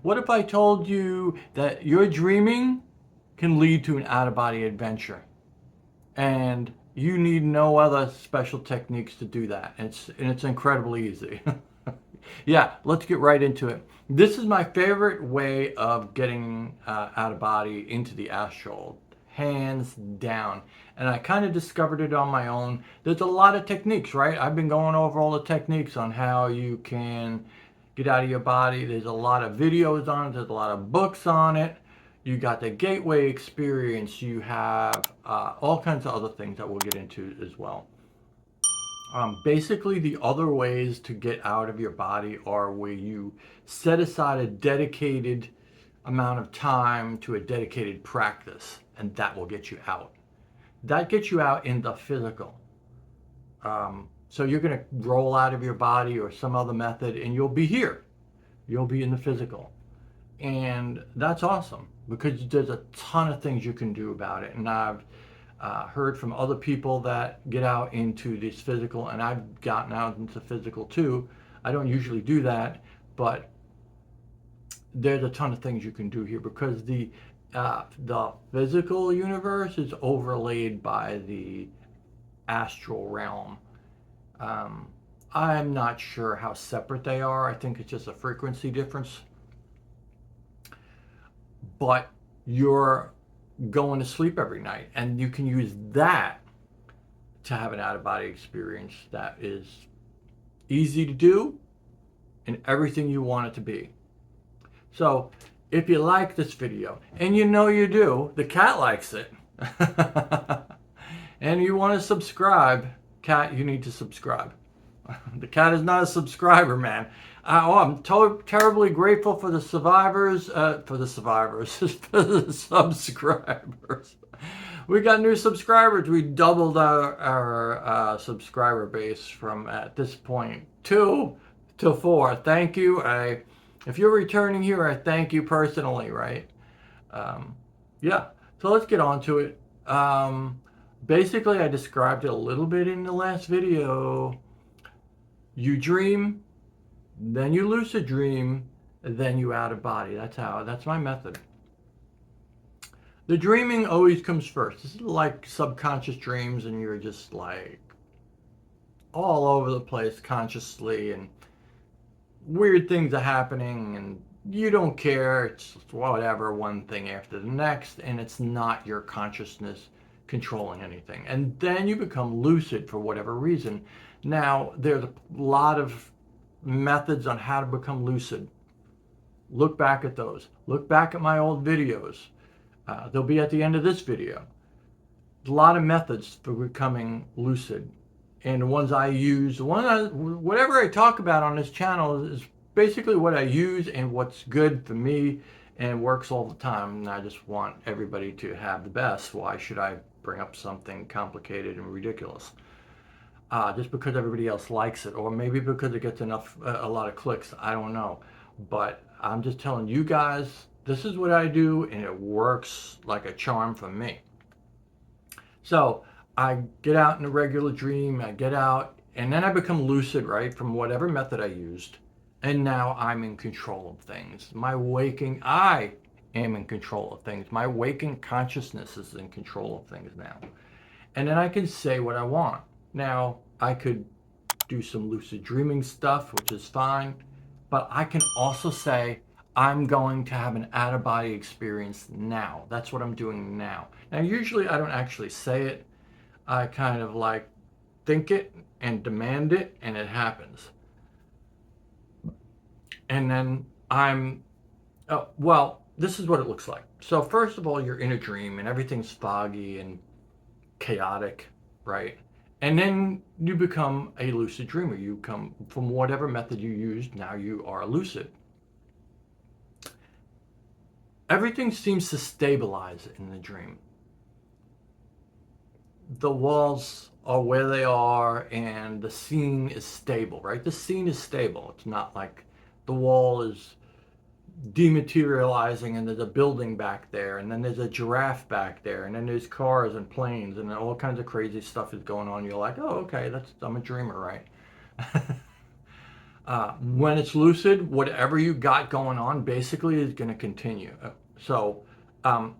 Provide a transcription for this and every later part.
What if I told you that your dreaming can lead to an out-of-body adventure and you need no other special techniques to do that? It's incredibly easy. Yeah, let's get right into it. This is my favorite way of getting out of body into the astral, hands down. And I kind of discovered it on my own. There's a lot of techniques, right? I've been going over all the techniques on how you can get out of your body. There's a lot of videos on it, there's a lot of books on it. You got the gateway experience, you have all kinds of other things that we'll get into as well. Basically, the other ways to get out of your body are where you set aside a dedicated amount of time to a dedicated practice, and that will get you out. That gets you out in the physical. So you're going to roll out of your body or some other method, and you'll be here. You'll be in the physical. And that's awesome because there's a ton of things you can do about it. And I've heard from other people that get out into this physical, and I've gotten out into physical too. I don't usually do that, but there's a ton of things you can do here because the physical universe is overlaid by the astral realm. I'm not sure how separate they are. I think it's just a frequency difference. But you're going to sleep every night, and you can use that to have an out-of-body experience that is easy to do and everything you want it to be. So if you like this video, and you know you do, the cat likes it, and you want to subscribe, cat, you need to subscribe. The cat is not a subscriber, man. I'm terribly grateful for the survivors, for the subscribers. We got new subscribers. We doubled our subscriber base from at this point 2 to 4. Thank you. If you're returning here, I thank you personally, right? Yeah, so let's get on to it. Basically, I described it a little bit in the last video. You dream, then you lucid dream, then you out of body. That's my method. The dreaming always comes first. This is like subconscious dreams, and you're just like all over the place consciously, and weird things are happening, and you don't care. It's whatever, one thing after the next, and it's not your consciousness controlling anything. And then you become lucid for whatever reason. Now, there's a lot of methods on how to become lucid. Look back at those. Look back at my old videos. They'll be at the end of this video. A lot of methods for becoming lucid. And the ones I use, whatever I talk about on this channel is basically what I use and what's good for me and works all the time. And I just want everybody to have the best. Why should I bring up something complicated and ridiculous? Just because everybody else likes it, or maybe because it gets a lot of clicks, I don't know. But I'm just telling you guys, this is what I do, and it works like a charm for me. So I get out in a regular dream, I get out, and then I become lucid, right, from whatever method I used, and now I'm in control of things. I am in control of things. My waking consciousness is in control of things now. And then I can say what I want. Now, I could do some lucid dreaming stuff, which is fine, but I can also say, I'm going to have an out-of-body experience now. That's what I'm doing now. Now, usually I don't actually say it. I kind of like think it and demand it, and it happens. And then this is what it looks like. So first of all, you're in a dream, and everything's foggy and chaotic, right? And then you become a lucid dreamer. You come from whatever method you used, now you are lucid. Everything seems to stabilize in the dream. The walls are where they are, and the scene is stable, right? The scene is stable. It's not like the wall is dematerializing and there's a building back there, and then there's a giraffe back there, and then there's cars and planes, and all kinds of crazy stuff is going on. You're like, oh, okay, I'm a dreamer, right? When it's lucid, whatever you got going on basically is going to continue. So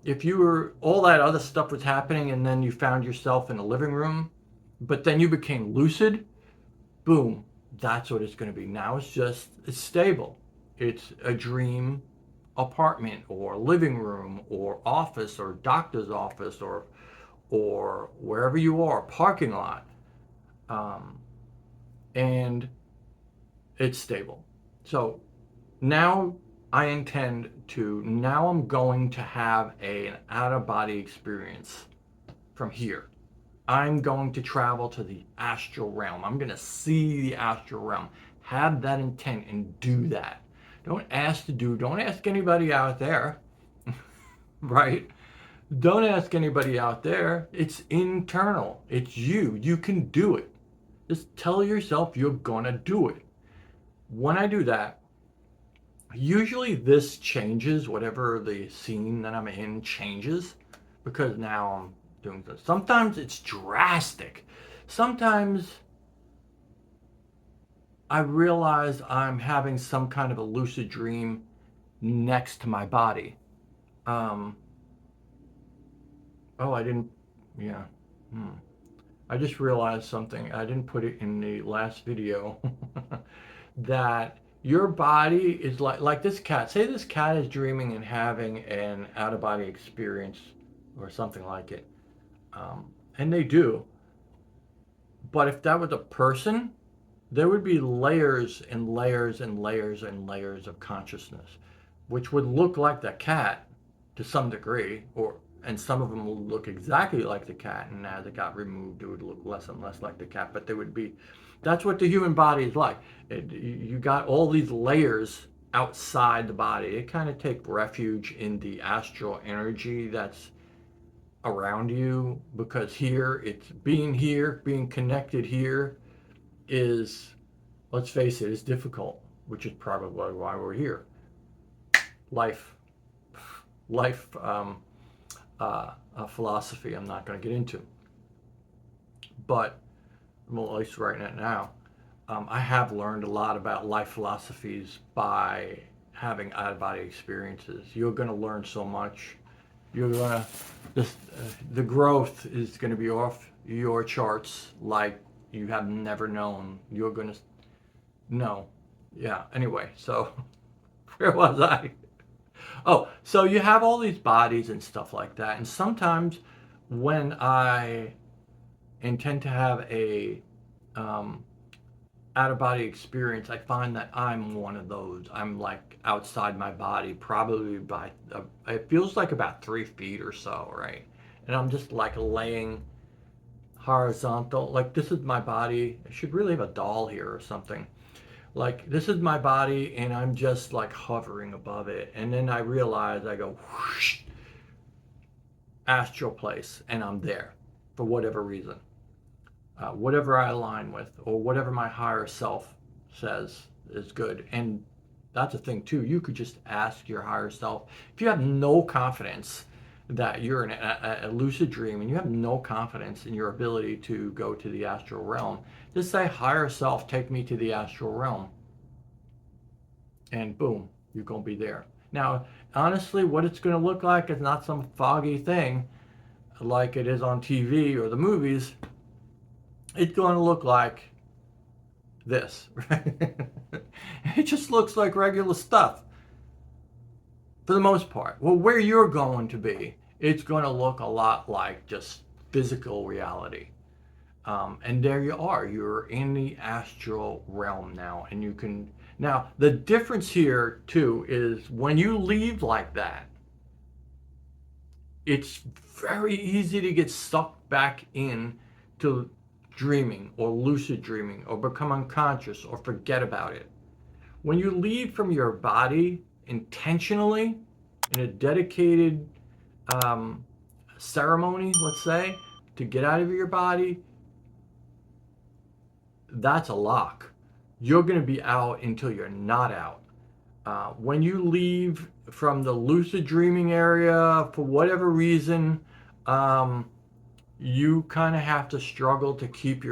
if you were, all that other stuff was happening and then you found yourself in the living room, but then you became lucid, boom, that's what it's going to be. Now it's stable. It's a dream apartment or living room or office or doctor's office or wherever you are, parking lot. Um, and it's stable. So now now I'm going to have an out of body experience from here. I'm going to travel to the astral realm. I'm going to see the astral realm. Have that intent and do that. Don't ask anybody out there, right? Don't ask anybody out there. It's internal. It's you. You can do it. Just tell yourself you're going to do it. When I do that, usually this changes, whatever the scene that I'm in changes, because now I'm doing this. Sometimes it's drastic. Sometimes I realize I'm having some kind of a lucid dream next to my body. Um, oh, I didn't, yeah. Hmm. I just realized something. I didn't put it in the last video. That your body is like this cat. Say this cat is dreaming and having an out of body experience or something like it, and they do. But if that was a person, there would be layers and layers and layers and layers of consciousness, which would look like the cat to some degree, or and some of them will look exactly like the cat, and as it got removed, it would look less and less like the cat. But they would be, that's what the human body is like. You got all these layers outside the body. It kind of take refuge in the astral energy that's around you, because here, being connected here is, let's face it, is difficult, which is probably why we're here. Life, life philosophy I'm not going to get into. But, well, at least right now, I have learned a lot about life philosophies by having out-of-body experiences. You're going to learn so much. You're going to, the growth is going to be off your charts like you have never known. You're going to know. Yeah, anyway, so where was I? Oh, so you have all these bodies and stuff like that. And sometimes when I intend to have a out of body experience, I find that I'm one of those. I'm like outside my body, probably by, it feels like about 3 feet or so, right? And I'm just like laying horizontal. Like this is my body. I should really have a doll here or something. Like this is my body and I'm just like hovering above it. And then I realize I go whoosh, astral place, and I'm there for whatever reason. Whatever I align with or whatever my higher self says is good. And that's a thing too. You could just ask your higher self. If you have no confidence that you're in a lucid dream and you have no confidence in your ability to go to the astral realm, just say, higher self, take me to the astral realm. And boom, you're going to be there. Now, honestly, what it's going to look like is not some foggy thing like it is on TV or the movies. It's going to look like this, right? It just looks like regular stuff for the most part. Well, where you're going to be, it's going to look a lot like just physical reality. And there you are. You're in the astral realm now, and you can. Now, the difference here too is when you leave like that, it's very easy to get sucked back in to dreaming or lucid dreaming or become unconscious or forget about it. When you leave from your body intentionally in a dedicated ceremony, let's say, to get out of your body, that's a lock. You're going to be out until you're not out. When you leave from the lucid dreaming area, for whatever reason, you kind of have to struggle to keep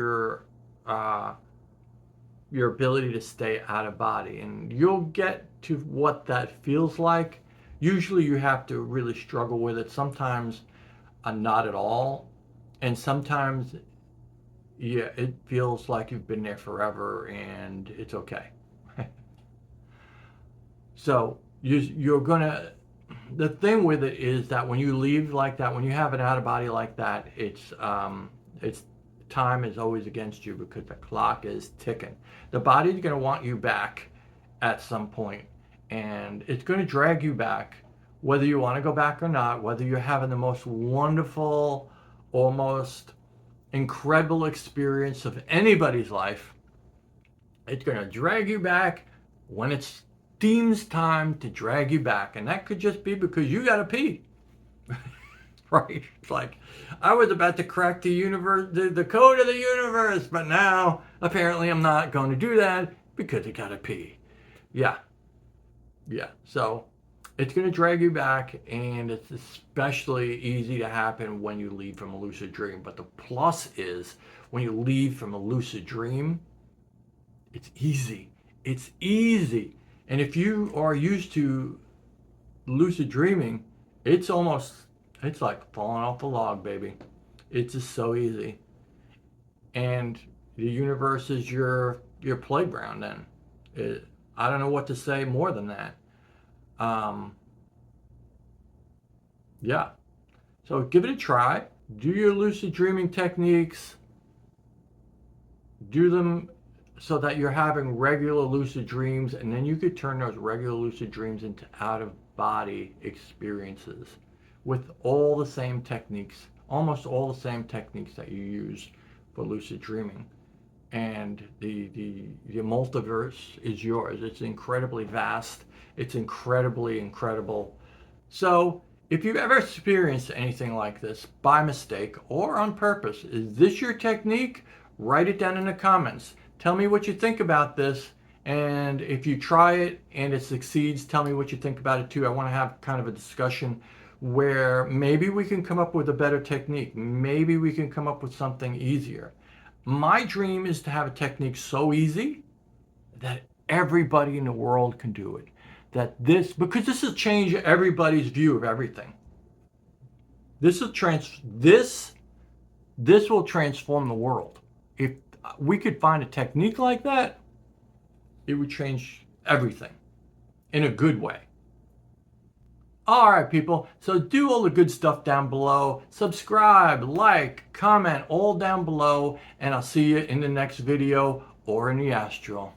your ability to stay out of body. And you'll get to what that feels like. Usually you have to really struggle with it. Sometimes not at all. And sometimes, yeah, it feels like you've been there forever and it's okay. So you're gonna, the thing with it is that when you leave like that, when you have an out of body like that, it's time is always against you because the clock is ticking. The body's going to want you back at some point, and it's going to drag you back, whether you want to go back or not, whether you're having the most wonderful, almost incredible experience of anybody's life. It's going to drag you back when it's deems time to drag you back, and that could just be because you got to pee. Right? It's like, I was about to crack the universe, the code of the universe, but now apparently I'm not going to do that because I gotta pee. Yeah. So it's going to drag you back, and it's especially easy to happen when you leave from a lucid dream. But the plus is when you leave from a lucid dream, it's easy. It's easy. And if you are used to lucid dreaming, it's like falling off the log, baby. It's just so easy. And the universe is your playground then. I don't know what to say more than that. Yeah. So give it a try. Do your lucid dreaming techniques. Do them so that you're having regular lucid dreams, and then you could turn those regular lucid dreams into out-of-body experiences with all the same techniques, almost all the same techniques that you use for lucid dreaming. And the multiverse is yours. It's incredibly vast. It's incredibly incredible. So if you've ever experienced anything like this by mistake or on purpose, is this your technique? Write it down in the comments. Tell me what you think about this. And if you try it and it succeeds, tell me what you think about it too. I want to have kind of a discussion where maybe we can come up with a better technique. Maybe we can come up with something easier. My dream is to have a technique so easy that everybody in the world can do it. Because this will change everybody's view of everything. This will transform the world. If we could find a technique like that, it would change everything in a good way. All right, people. So do all the good stuff down below. Subscribe, like, comment, all down below. And I'll see you in the next video or in the Astral.